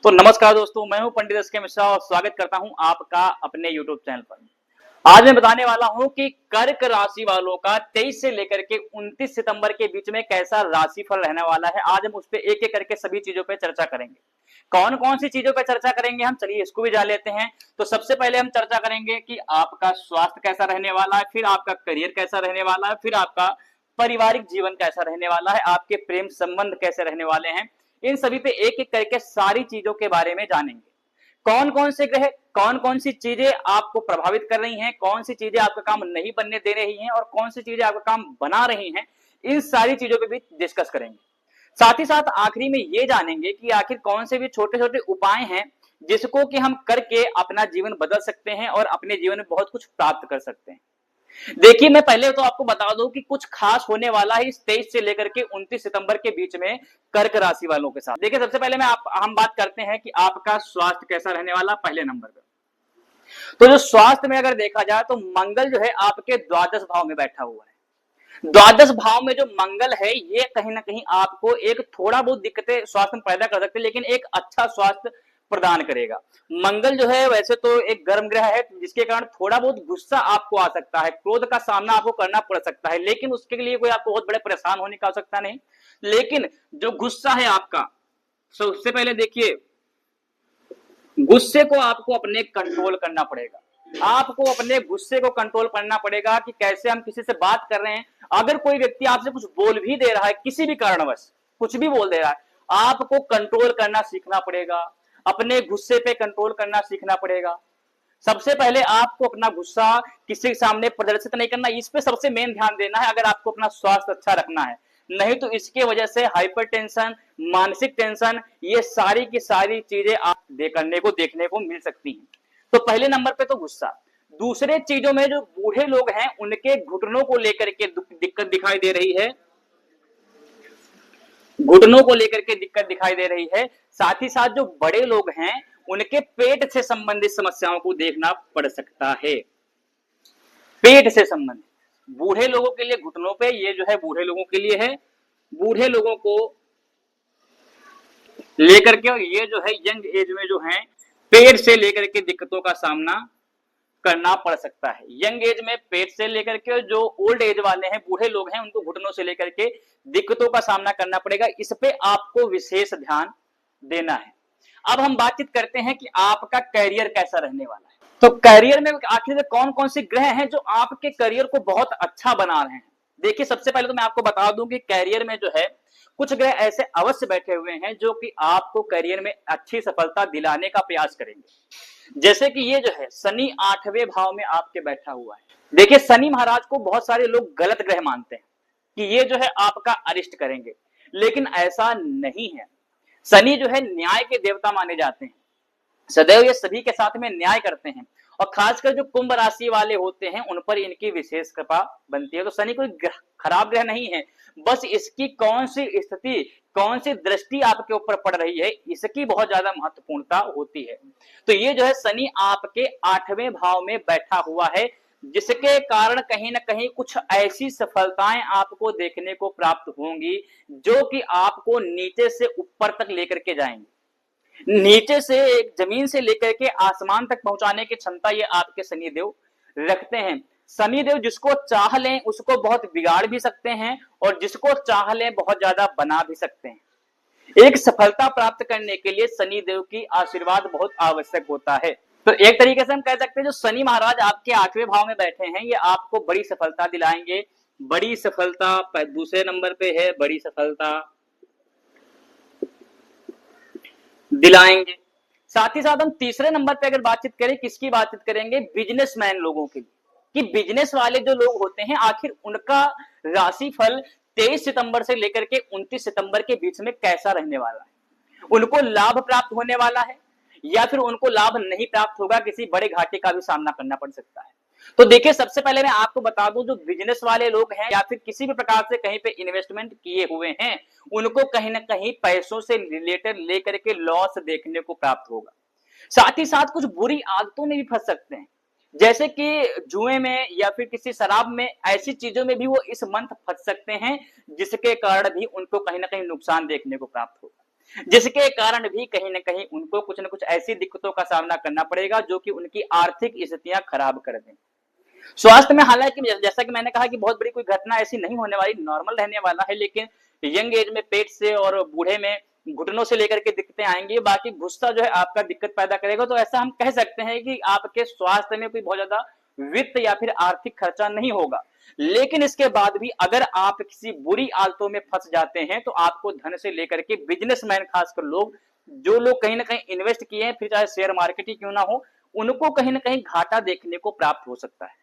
तो नमस्कार दोस्तों, मैं हूं पंडित एस के मिश्रा और स्वागत करता हूं आपका अपने YouTube चैनल पर। आज मैं बताने वाला हूं कि कर्क राशि वालों का 23 से लेकर के 29 सितंबर के बीच में कैसा राशिफल रहने वाला है। आज हम उस पे एक-एक करके सभी चीजों पे चर्चा करेंगे। कौन-कौन सी चीजों पे चर्चा करेंगे हम, चलिए इसको भी जान लेते हैं। तो सबसे पहले हम चर्चा करेंगे कि आपका स्वास्थ्य कैसा रहने वाला है, फिर आपका करियर कैसा रहने वाला है, फिर आपका पारिवारिक जीवन कैसा रहने वाला है, आपके प्रेम संबंध कैसे रहने वाले हैं। इन सभी पे एक-एक करके सारी चीजों के बारे में जानेंगे। कौन-कौन से ग्रह, कौन-कौन सी चीजें आपको प्रभावित कर रही हैं, कौन सी चीजें आपका काम नहीं बनने दे रही हैं और कौन सी चीजें आपका काम बना रही हैं, इन सारी चीजों पे भी डिस्कस करेंगे। साथ ही साथ आखिरी में ये जानेंगे कि आखिर कौन से भी छोटे-छोटे उपाय हैं, जिसको कि हम करके अपना जीवन बदल सकते हैं और अपने जीवन में बहुत कुछ प्राप्त कर सकते हैं। देखिए, मैं पहले तो आपको बता दूं कि कुछ खास होने वाला है इस 23 से लेकर के 29 सितंबर के बीच में कर्क राशि वालों के साथ। देखिए, सबसे पहले हम बात करते हैं कि आपका स्वास्थ्य कैसा रहने वाला पहले नंबर पर। तो जो स्वास्थ्य में अगर देखा जाए तो मंगल जो है आपके द्वादश भाव में बैठा हुआ है। द्वादश भाव में जो मंगल है ये कहीं ना कहीं आपको एक थोड़ा बहुत दिक्कतें स्वास्थ्य में पैदा कर सकते हैं, लेकिन एक अच्छा स्वास्थ्य प्रदान करेगा। मंगल जो है वैसे तो एक गर्म ग्रह है, जिसके कारण थोड़ा बहुत गुस्सा आपको आ सकता है, क्रोध का सामना आपको करना पड़ सकता है, लेकिन उसके लिए कोई आपको बहुत बड़े परेशान होने की आवश्यकता नहीं। लेकिन जो गुस्सा है आपका, सबसे पहले देखिए, गुस्से को आपको अपने कंट्रोल करना पड़ेगा। आपको अपने गुस्से को कंट्रोल करना पड़ेगा कि कैसे हम किसी से बात कर रहे हैं। अगर कोई व्यक्ति आपसे कुछ बोल भी दे रहा है, किसी भी कारणवश कुछ भी बोल दे रहा है, आपको कंट्रोल करना सीखना पड़ेगा। अपने गुस्से पे कंट्रोल करना सीखना पड़ेगा। सबसे पहले आपको अपना गुस्सा किसी के सामने प्रदर्शित नहीं करना, इस पे सबसे मेन ध्यान देना है अगर आपको अपना स्वास्थ्य अच्छा रखना है। नहीं तो इसके वजह से हाइपरटेंशन, मानसिक टेंशन, ये सारी की सारी चीजें आप देखने को मिल सकती हैं। तो पहले नंबर पे तो गुस्सा। दूसरे चीजों में जो बूढ़े लोग हैं उनके घुटनों को लेकर के दिक्कत दिखाई दे रही है। घुटनों को लेकर के दिक्कत दिखाई दे रही है। साथ ही साथ जो बड़े लोग हैं उनके पेट से संबंधित समस्याओं को देखना पड़ सकता है। पेट से संबंधित बूढ़े लोगों के लिए घुटनों पे, ये जो है बूढ़े लोगों के लिए है। बूढ़े लोगों को लेकर के ये जो है यंग एज में जो है पेट से लेकर के दिक्कतों का सामना करना पड़ सकता है। यंग एज में पेट से लेकर के जो ओल्ड एज वाले हैं, बूढ़े लोग हैं, उनको घुटनों से लेकर के दिक्कतों का सामना करना पड़ेगा। इस पे आपको विशेष ध्यान देना है। अब हम बातचीत करते हैं कि आपका करियर कैसा रहने वाला है। तो करियर में आखिर कौन कौन से ग्रह हैं जो आपके करियर को बहुत अच्छा बना रहे हैं। देखिए, सबसे पहले तो मैं आपको बता दूं कि करियर में जो है कुछ ग्रह ऐसे अवश्य बैठे हुए हैं जो कि आपको करियर में अच्छी सफलता दिलाने का प्रयास करेंगे। जैसे कि ये जो है शनि 8वें भाव में आपके बैठा हुआ है। देखिए, शनि महाराज को बहुत सारे लोग गलत ग्रह मानते हैं कि ये जो है आपका अरिष्ट करेंगे, लेकिन ऐसा नहीं है। शनि जो है न्याय के देवता माने जाते हैं। सदैव ये सभी के साथ में न्याय करते हैं और खासकर जो कुंभ राशि वाले होते हैं उन पर इनकी विशेष कृपा बनती है। तो शनि कोई खराब ग्रह नहीं है, बस इसकी कौन सी स्थिति, कौन सी दृष्टि आपके ऊपर पड़ रही है, इसकी बहुत ज्यादा महत्वपूर्णता होती है। तो ये जो है शनि आपके 8वें भाव में बैठा हुआ है, जिसके कारण कहीं ना कहीं कुछ ऐसी सफलताएं आपको देखने को प्राप्त होंगी जो कि आपको नीचे से ऊपर तक लेकर के जाएंगे। नीचे से एक जमीन से लेकर के आसमान तक पहुंचाने की क्षमता ये आपके शनिदेव रखते हैं। शनिदेव जिसको चाह लें उसको बहुत बिगाड़ भी सकते हैं और जिसको चाह लें बहुत ज्यादा बना भी सकते हैं। एक सफलता प्राप्त करने के लिए शनिदेव की आशीर्वाद बहुत आवश्यक होता है। तो एक तरीके से हम कह सकते हैं जो शनि महाराज आपके 8वें भाव में बैठे हैं ये आपको बड़ी सफलता दिलाएंगे। बड़ी सफलता दूसरे नंबर पे है, बड़ी सफलता दिलाएंगे। साथ ही साथ हम तीसरे नंबर पे अगर बातचीत करें, किसकी बातचीत करेंगे, बिजनेसमैन लोगों की, कि बिजनेस वाले जो लोग होते हैं आखिर उनका राशिफल 23 सितंबर से लेकर के 29 सितंबर के बीच में कैसा रहने वाला है। उनको लाभ प्राप्त होने वाला है या फिर उनको लाभ नहीं प्राप्त होगा, किसी बड़े घाटे का भी सामना करना पड़ सकता है। तो देखिए, सबसे पहले मैं आपको बता दूं जो बिजनेस वाले लोग हैं या फिर किसी भी प्रकार से कहीं पे इन्वेस्टमेंट किए हुए हैं उनको कहीं ना कहीं पैसों से रिलेटेड लेकर के लॉस देखने को प्राप्त होगा। साथ ही साथ कुछ बुरी आदतों में भी फंस सकते हैं, जैसे कि जुए में या फिर किसी शराब में, ऐसी चीजों में भी वो इस मंथ फंस सकते हैं जिसके कारण भी उनको कहीं ना कहीं नुकसान देखने को प्राप्त होगा। जिसके कारण भी कहीं न कहीं उनको कुछ न कुछ ऐसी दिक्कतों का सामना करना पड़ेगा जो कि उनकी आर्थिक स्थितियाँ खराब कर दें। स्वास्थ्य में हालाँकि जैसा कि मैंने कहा कि बहुत बड़ी कोई घटना ऐसी नहीं होने वाली, नॉर्मल रहने वाला है, लेकिन यंग एज में पेट से और बूढ़े में घुटनों से लेकर के दिक्कतें आएँगी, बाकी गुस्सा जो है आपका दिक्कत पैदा करेगा। तो ऐसा हम कह सकते हैं कि आपके स्वास्थ्य में कोई बहुत ज़्यादा वित्त या फिर आर्थिक खर्चा नहीं होगा। लेकिन इसके बाद भी अगर आप किसी बुरी आदतों में फँस जाते हैं, तो आपको धन से लेकर के बिज़नेसमैन खासकर लोग, जो लोग कहीं न कहीं इन्वेस्ट किए हैं, फिर चाहे शेयर मार्केट ही क्यों ना हो, उनको कहीं न कहीं घाटा देखने को प्राप्त हो सकता है।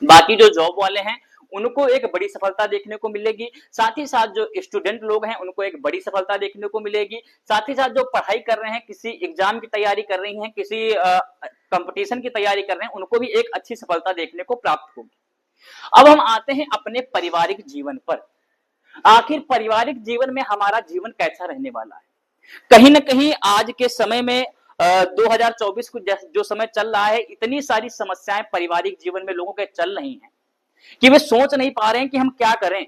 बाकी जो जॉब वाले हैं, उनको एक बड़ी सफलता देखने को मिलेगी। साथ ही साथ जो स्टूडेंट लोग हैं, उनको एक बड़ी सफलता देखने को मिलेगी। साथ ही साथ जो पढ़ाई कर रहे हैं, किसी एग्ज़ाम की तैयारी कर रही हैं, किसी कॉम्पिटिशन की तैयारी कर रहे हैं, उनको भी एक अच्छी सफलता देखने को प्राप्त होगी। अब हम आते हैं अपने पारिवारिक जीवन पर। आखिर पारिवारिक जीवन में हमारा जीवन कैसा रहने वाला है? कहीं न कहीं आज के समय में 2024 को जो समय चल रहा है, इतनी सारी समस्याएँ पारिवारिक जीवन में लोगों के चल रही हैं कि वे सोच नहीं पा रहे हैं कि हम क्या करें।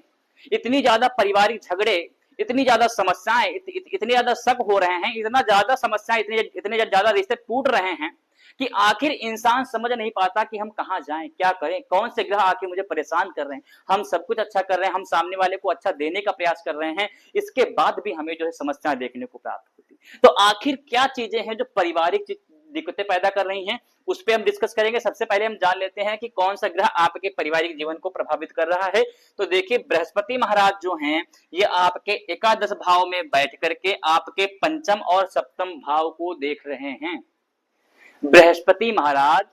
इतनी ज़्यादा पारिवारिक झगड़े, इतनी ज़्यादा समस्याएँ, इतने ज़्यादा शक हो रहे हैं, इतना ज़्यादा समस्याएँ, इतने इतने ज़्यादा रिश्ते टूट रहे हैं कि आखिर इंसान समझ नहीं पाता कि हम कहाँ जाएँ, क्या करें? कौन से ग्रह आके मुझे परेशान कर रहे हैं? हम सब कुछ अच्छा कर रहे हैं, हम सामने वाले को अच्छा देने का प्रयास कर रहे हैं, इसके बाद भी हमें जो है समस्याएँ देखने को प्राप्त होती हैं। तो आखिर क्या चीज़ें हैं जो पारिवारिक दिक्कतें पैदा कर रही हैं, उस पे हम डिस्कस करेंगे। सबसे पहले हम जान लेते हैं कि कौन-सा ग्रह आपके पारिवारिक जीवन को प्रभावित कर रहा है। तो देखिए, बृहस्पति महाराज जो हैं, ये आपके एकादश भाव में बैठ कर के आपके पंचम और सप्तम भाव को देख रहे हैं। बृहस्पति महाराज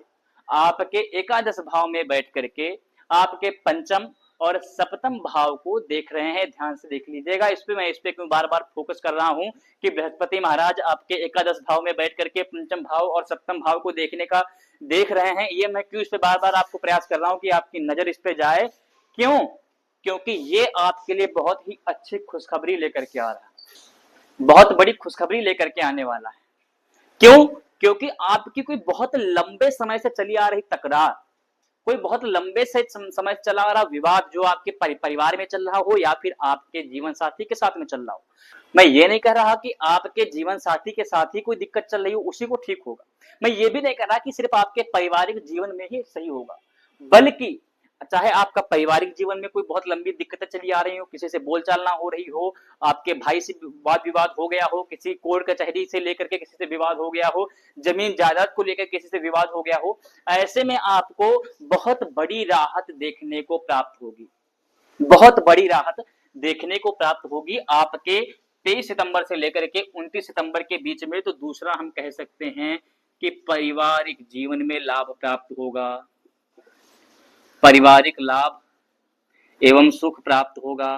आपके एकादश भाव में बैठ करके आपके पंचम और सप्तम भाव को देख रहे हैं। ध्यान से देख लीजिएगा। मैं इस पे क्यों बार-बार फोकस कर रहा हूं कि बृहस्पति महाराज आपके एकादश भाव में बैठ करके पंचम भाव और सप्तम भाव को देख रहे हैं। ये मैं क्यों इस पे बार-बार आपको प्रयास कर रहा हूं कि आपकी नजर इस पे जाए। क्यों? क्योंकि ये आपके लिए बहुत ही अच्छी खुशखबरी लेकर के आ रहा है, बहुत बड़ी खुशखबरी लेकर के आने वाला है। क्यों? क्योंकि आपकी कोई बहुत लंबे समय से चली आ रही तकरार, कोई बहुत लंबे से समय से चला आ रहा विवाद जो आपके परिवार में चल रहा हो या फिर आपके जीवन साथी के साथ में चल रहा हो। मैं ये नहीं कह रहा कि आपके जीवन साथी के साथ ही कोई दिक्कत चल रही हो उसी को ठीक होगा। मैं ये भी नहीं कह रहा कि सिर्फ आपके पारिवारिक जीवन में ही सही होगा, बल्कि चाहे आपका पारिवारिक जीवन में कोई बहुत लंबी दिक्कतें चली आ रही हो, किसी से बोलचाल ना हो रही हो, आपके भाई से वाद विवाद हो गया हो, किसी कोर्ट कचहरी से लेकर के किसी से विवाद हो गया हो, जमीन जायदाद को लेकर किसी से विवाद हो गया हो, ऐसे में आपको बहुत बड़ी राहत देखने को प्राप्त होगी। बहुत बड़ी राहत देखने को प्राप्त होगी आपके 23 सितंबर से लेकर के 29 सितंबर के बीच में। तो दूसरा हम कह सकते हैं कि पारिवारिक जीवन में लाभ प्राप्त होगा, पारिवारिक लाभ एवं सुख प्राप्त होगा,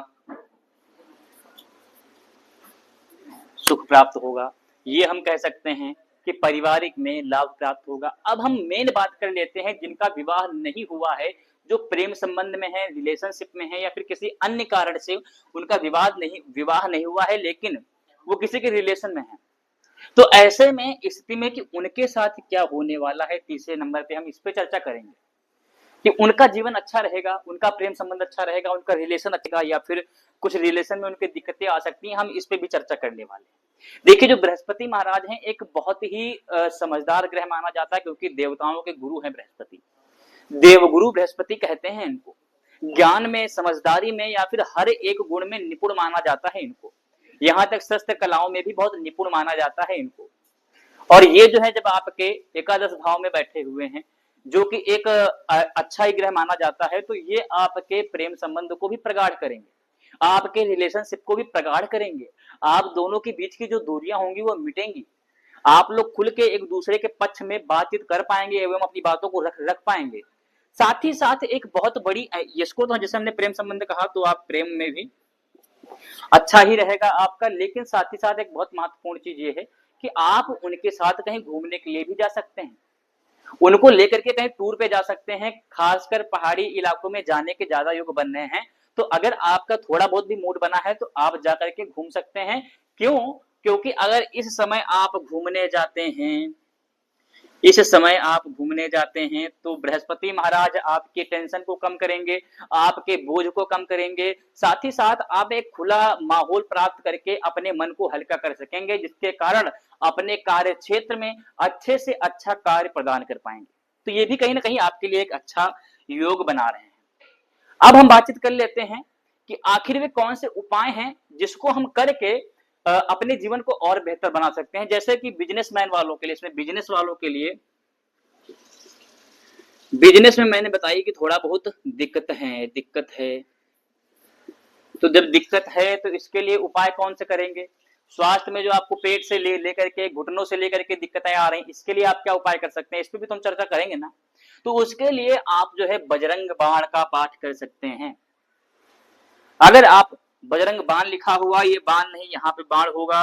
सुख प्राप्त होगा। ये हम कह सकते हैं कि पारिवारिक में लाभ प्राप्त होगा। अब हम मेन बात कर लेते हैं जिनका विवाह नहीं हुआ है, जो प्रेम संबंध में है, रिलेशनशिप में है या फिर किसी अन्य कारण से उनका विवाह नहीं हुआ है, लेकिन वो किसी के रिलेशन में है। तो ऐसे में स्थिति में कि उनके साथ क्या होने वाला है, तीसरे नंबर पे हम इस पे चर्चा करेंगे कि उनका जीवन अच्छा रहेगा, उनका प्रेम संबंध अच्छा रहेगा, उनका रिलेशन अच्छा या फिर कुछ रिलेशन में उनके दिक्कतें आ सकती हैं। हम इस पे भी चर्चा करने वाले हैं। देखिए, जो बृहस्पति महाराज हैं, एक बहुत ही समझदार ग्रह माना जाता है, क्योंकि देवताओं के गुरु हैं बृहस्पति। देवगुरु बृहस्पति कहते हैं इनको। ज्ञान में, समझदारी में या फिर हर एक गुण में निपुण माना जाता है इनको। यहाँ तक शस्त्र कलाओं में भी बहुत निपुण माना जाता है इनको। और ये जो है, जब आपके एकादश भाव में बैठे हुए हैं, जो कि एक अच्छा ही ग्रह माना जाता है, तो ये आपके प्रेम संबंध को भी प्रगाढ़ करेंगे, आपके रिलेशनशिप को भी प्रगाढ़ करेंगे। आप दोनों के बीच की जो दूरियां होंगी वो मिटेंगी। आप लोग खुल के एक दूसरे के पक्ष में बातचीत कर पाएंगे एवं अपनी बातों को रख पाएंगे। साथ ही साथ एक बहुत बड़ी, इसको तो जैसे हमने प्रेम संबंध कहा, तो आप प्रेम में भी अच्छा ही रहेगा आपका। लेकिन साथ ही साथ एक बहुत महत्वपूर्ण चीज ये है कि आप उनके साथ कहीं घूमने के लिए भी जा सकते हैं, उनको लेकर के कहीं टूर पे जा सकते हैं। खासकर पहाड़ी इलाकों में जाने के ज्यादा योग बन रहे हैं। तो अगर आपका थोड़ा बहुत भी मूड बना है तो आप जाकर के घूम सकते हैं। क्यों? क्योंकि अगर इस समय आप घूमने जाते हैं इस समय आप घूमने जाते हैं तो बृहस्पति महाराज आपके टेंशन को कम करेंगे, आपके बोझ को कम करेंगे, साथ ही साथ आप एक खुला माहौल प्राप्त करके अपने मन को हल्का कर सकेंगे, जिसके कारण अपने कार्य क्षेत्र में अच्छे से अच्छा कार्य प्रदान कर पाएंगे। तो ये भी कहीं ना कहीं आपके लिए एक अच्छा योग बना रहे हैं। अब हम बातचीत कर लेते हैं कि आखिर वे कौन से उपाय हैं जिसको हम करके अपने जीवन को और बेहतर बना सकते हैं। जैसे कि बिजनेसमैन वालों के लिए, इसमें बिजनेस वालों के लिए, बिजनेस में मैंने बताई कि थोड़ा बहुत दिक्कत है। तो जब दिक्कत है तो इसके लिए उपाय कौन से करेंगे। स्वास्थ्य में जो आपको पेट से लेकर के घुटनों से लेकर के दिक्कतें आ रही, इसके लिए आप क्या उपाय कर सकते हैं, इस पर भी तो हम चर्चा करेंगे ना। तो उसके लिए आप जो है बजरंग बाण का पाठ कर सकते हैं। अगर आप बजरंग बाण लिखा हुआ, ये बाण नहीं, यहाँ पे बाण होगा,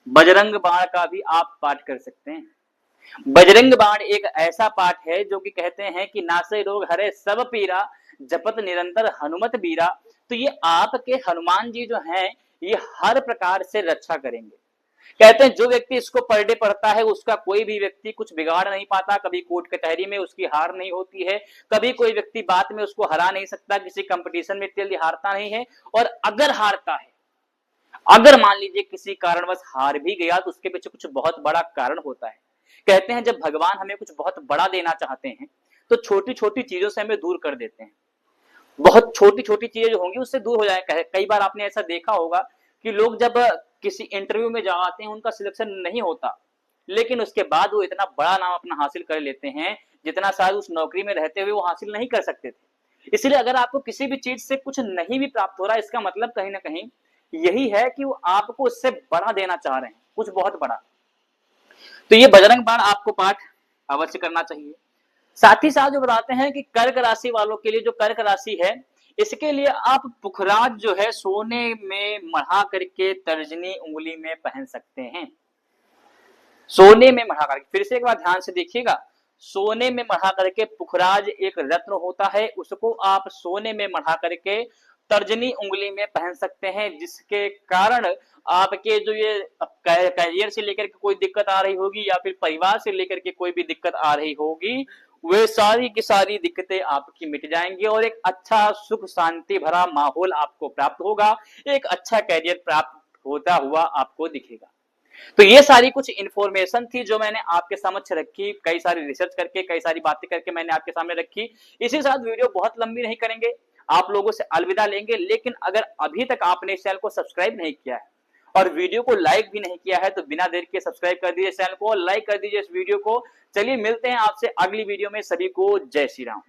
बजरंग बाण का भी आप पाठ कर सकते हैं। बजरंग बाण एक ऐसा पाठ है जो कि कहते हैं कि नासे रोग हरे सब पीरा, जपत निरंतर हनुमत बीरा। तो ये आपके हनुमान जी जो हैं ये हर प्रकार से रक्षा करेंगे। कहते हैं जो व्यक्ति इसको पर डे पढ़ता है उसका कोई भी व्यक्ति कुछ बिगाड़ नहीं पाता, कभी कोर्ट कचहरी में उसकी हार नहीं होती है, कभी कोई व्यक्ति बात में उसको हरा नहीं सकता, किसी कंपटीशन में जल्दी हारता नहीं है। और अगर हारता है, अगर मान लीजिए किसी कारणवश हार भी गया तो उसके पीछे कुछ बहुत बड़ा कारण होता है। कहते हैं जब भगवान हमें कुछ बहुत बड़ा देना चाहते हैं तो छोटी छोटी चीजों से हमें दूर कर देते हैं। बहुत छोटी छोटी चीजें जो होंगी उससे दूर हो जाए। कई बार आपने ऐसा देखा होगा कि लोग जब किसी इंटरव्यू में जाते हैं उनका सिलेक्शन नहीं होता, लेकिन उसके बाद वो इतना बड़ा नाम अपना हासिल कर लेते हैं जितना शायद उस नौकरी में रहते हुए वो हासिल नहीं कर सकते थे। इसलिए अगर आपको किसी भी चीज से कुछ नहीं भी प्राप्त हो रहा है, इसका मतलब कहीं ना कहीं यही है कि वो आपको उससे बड़ा देना चाह रहे हैं, कुछ बहुत बड़ा। तो ये बजरंग बाण आपको पाठ अवश्य करना चाहिए। साथ ही साथ जो बताते हैं कि कर्क राशि वालों के लिए, जो कर्क राशि है इसके लिए आप पुखराज जो है सोने में मढ़ा करके तर्जनी उंगली में पहन सकते हैं। सोने में मढ़ा करके, फिर से एक बार ध्यान से देखिएगा, सोने में मढ़ा करके, पुखराज एक रत्न होता है, उसको आप सोने में मढ़ा करके तर्जनी उंगली में पहन सकते हैं, जिसके कारण आपके जो ये करियर से लेकर के कोई दिक्कत आ रही होगी या फिर परिवार से लेकर के कोई भी दिक्कत आ रही होगी, वे सारी की सारी दिक्कतें आपकी मिट जाएंगी और एक अच्छा सुख शांति भरा माहौल आपको प्राप्त होगा, एक अच्छा करियर प्राप्त होता हुआ आपको दिखेगा। तो ये सारी कुछ इंफॉर्मेशन थी जो मैंने आपके समक्ष रखी, कई सारी रिसर्च करके, कई सारी बातें करके मैंने आपके सामने रखी। इसी साथ वीडियो बहुत लंबी नहीं करेंगे, आप लोगों से अलविदा लेंगे। लेकिन अगर अभी तक आपने इस चैनल को सब्सक्राइब नहीं किया है और वीडियो को लाइक भी नहीं किया है तो बिना देर के सब्सक्राइब कर दीजिए चैनल को और लाइक कर दीजिए इस वीडियो को। चलिए मिलते हैं आपसे अगली वीडियो में, सभी को जय श्री राम।